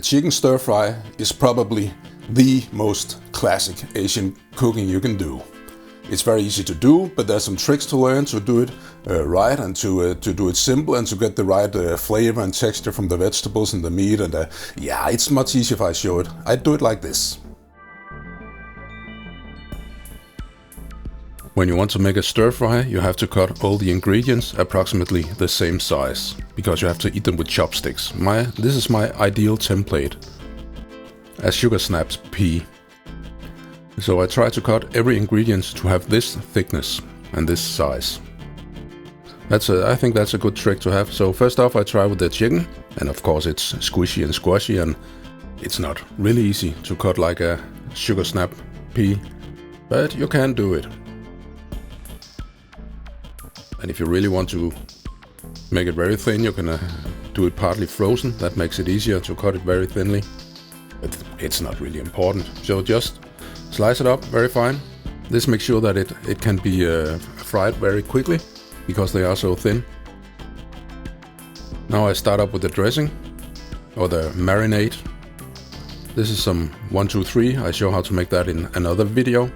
A chicken stir fry is probably the most classic Asian cooking you can do. It's very easy to do, but there's some tricks to learn to do it right and to do it simple and to get the right flavor and texture from the vegetables and the meat. And yeah, it's much easier if I show it. I do it like this. When you want to make a stir fry, you have to cut all the ingredients approximately the same size, because you have to eat them with chopsticks. This is my ideal template. A sugar snapped pea. So I try to cut every ingredient to have this thickness and this size. I think that's a good trick to have. So first off I try with the chicken, and of course it's squishy and squashy, and it's not really easy to cut like a sugar snap pea, but you can do it. And if you really want to make it very thin, you can do it partly frozen. That makes it easier to cut it very thinly. But it's not really important. So just slice it up very fine. This makes sure that it can be fried very quickly, because they are so thin. Now I start up with the dressing, or the marinade. This is some 1, 2, 3. I show how to make that in another video.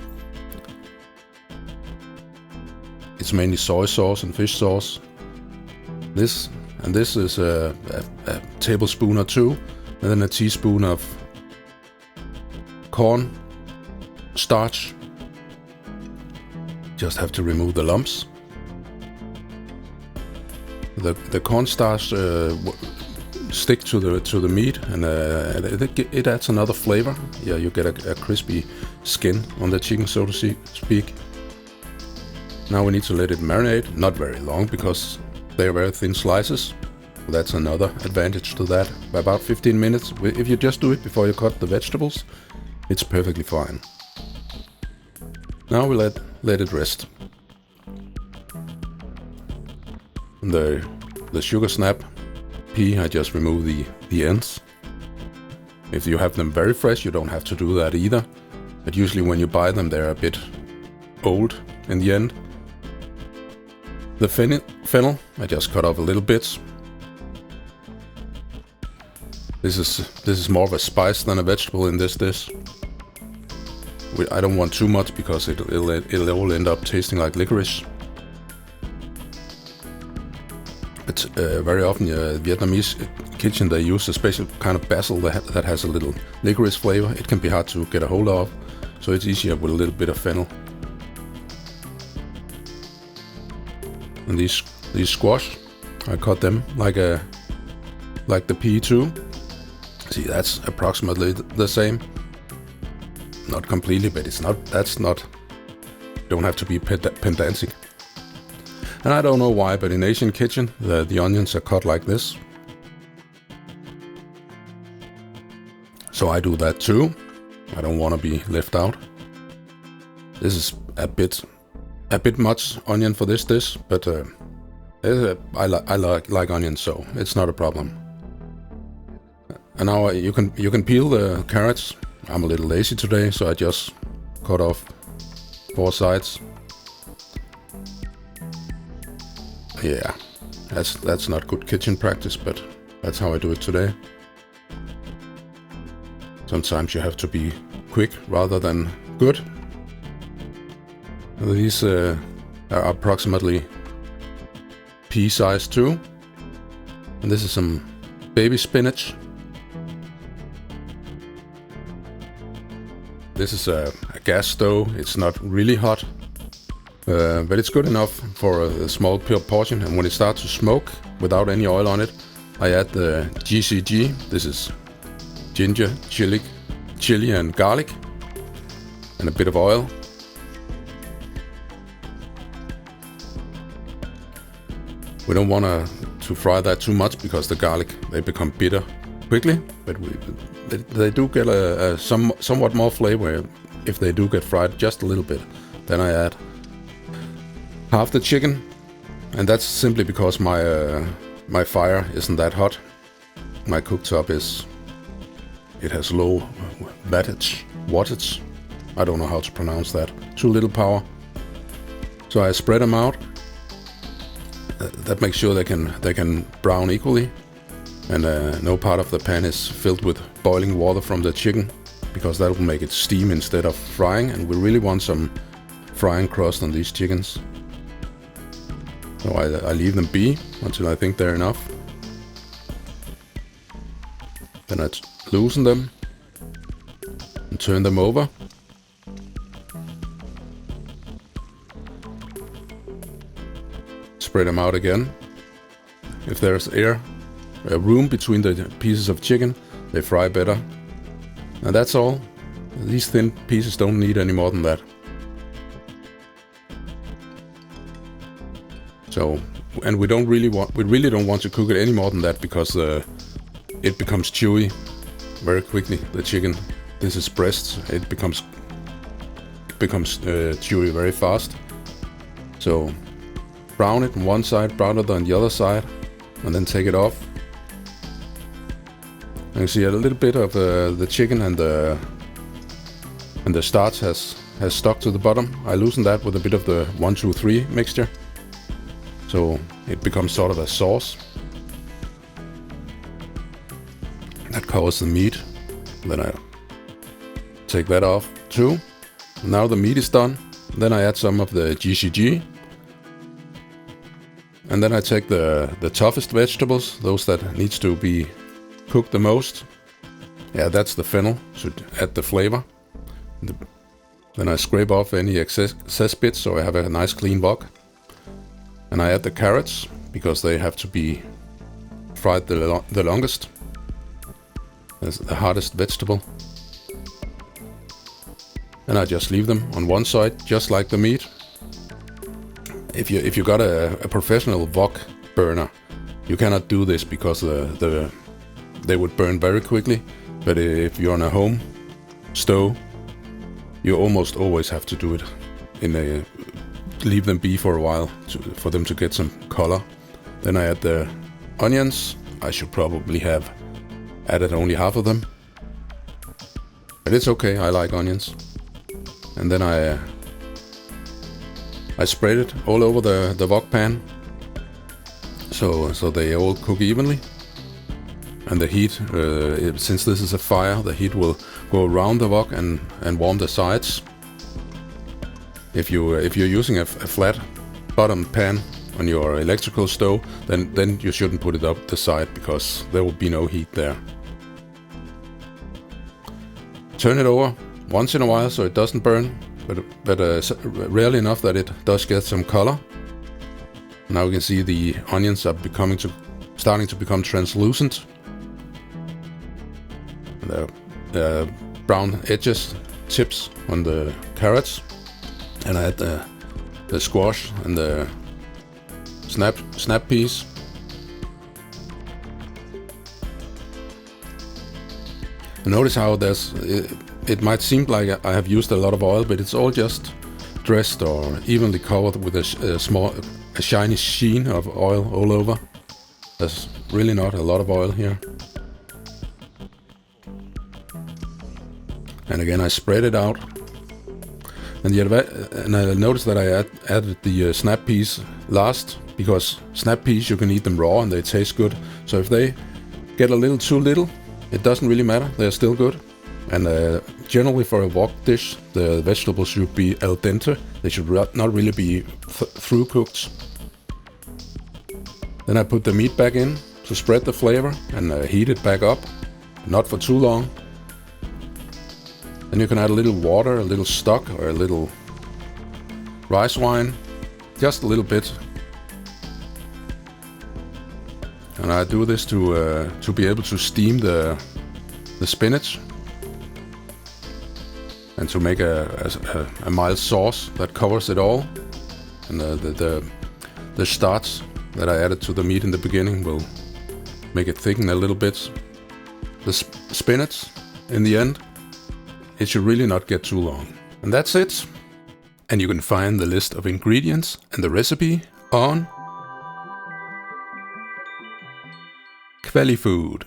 It's mainly soy sauce and fish sauce. This is a tablespoon or 2, and then a teaspoon of corn starch. Just have to remove the lumps. The cornstarch stick to the meat, and it adds another flavor. Yeah, you get a crispy skin on the chicken, so to speak. Now we need to let it marinate, not very long, because they are very thin slices. That's another advantage to that. By about 15 minutes, if you just do it before you cut the vegetables, it's perfectly fine. Now we let it rest. The sugar snap pea, I just remove the ends. If you have them very fresh, you don't have to do that either. But usually when you buy them, they're a bit old in the end. The fennel, I just cut off a little bit. This is more of a spice than a vegetable in this dish. I don't want too much, because it'll all end up tasting like licorice. But very often Vietnamese kitchen, they use a special kind of basil that has a little licorice flavor. It can be hard to get a hold of, so it's easier with a little bit of fennel. And these squash, I cut them like the pea too. See, that's approximately the same. Not completely, but don't have to be pedantic. And I don't know why, but in Asian kitchen, the onions are cut like this. So I do that too. I don't want to be left out. This is a bit much onion for this dish, but I like onions, so it's not a problem. And now you can peel the carrots. I'm a little lazy today, so I just cut off 4 sides. Yeah, that's not good kitchen practice, but that's how I do it today. Sometimes you have to be quick rather than good. These are approximately pea size too. And this is some baby spinach. This is a gas stove. It's not really hot, but it's good enough for a small portion. And when it starts to smoke without any oil on it, I add the GCG. This is ginger, chili and garlic, and a bit of oil. We don't want to fry that too much, because the garlic, they become bitter quickly, but they do get a somewhat more flavor if they do get fried just a little bit. Then I add half the chicken, and that's simply because my fire isn't that hot. My cooktop has low wattage. I don't know how to pronounce that. Too little power. So I spread them out. That makes sure they can brown equally. And no part of the pan is filled with boiling water from the chicken, because that will make it steam instead of frying, and we really want some frying crust on these chickens. So I leave them be until I think they're enough. Then I loosen them and turn them over. Spread them out again. If there's room between the pieces of chicken, they fry better. And that's all. These thin pieces don't need any more than that. So, and we really don't want to cook it any more than that, because it becomes chewy very quickly. The chicken, this is breast, it becomes chewy very fast. So brown it on one side, brown it on the other side, and then take it off. And you see a little bit of the chicken and the starch has stuck to the bottom. I loosen that with a bit of the 1, 2, 3 mixture, so it becomes sort of a sauce that covers the meat. Then I take that off too. Now the meat is done. Then I add some of the GCG, and then I take the toughest vegetables, those that needs to be cooked the most. Yeah, that's the fennel to add the flavor. Then I scrape off any excess bits, so I have a nice clean wok. And I add the carrots, because they have to be fried the longest. That's the hardest vegetable. And I just leave them on one side, just like the meat. If you got a professional wok burner, you cannot do this, because they would burn very quickly. But if you're on a home stove, you almost always have to do it leave them be for a while for them to get some color. Then I add the onions. I should probably have added only half of them, but it's okay, I like onions. And then I spread it all over the wok pan, so they all cook evenly. And the heat, since this is a fire, the heat will go around the wok and warm the sides. If you're using a flat bottom pan on your electrical stove, then you shouldn't put it up the side, because there will be no heat there. Turn it over once in a while so it doesn't burn, but rarely enough that it does get some color. Now we can see the onions are starting to become translucent. The brown edges, tips on the carrots, and I add the squash and the snap peas. Notice how it might seem like I have used a lot of oil, but it's all just dressed or evenly covered with a shiny sheen of oil all over. There's really not a lot of oil here. And again, I spread it out. And I noticed that I added the snap peas last, because snap peas, you can eat them raw and they taste good. So if they get a little too little, it doesn't really matter, they're still good. And generally for a wok dish, the vegetables should be al dente. They should not really be through cooked. Then I put the meat back in to spread the flavor and heat it back up, not for too long. Then you can add a little water, a little stock, or a little rice wine, just a little bit. And I do this to be able to steam the spinach and to make a mild sauce that covers it all. And the starch that I added to the meat in the beginning will make it thicken a little bit. The spinach, in the end, it should really not get too long. And that's it. And you can find the list of ingredients and the recipe on kvalifood.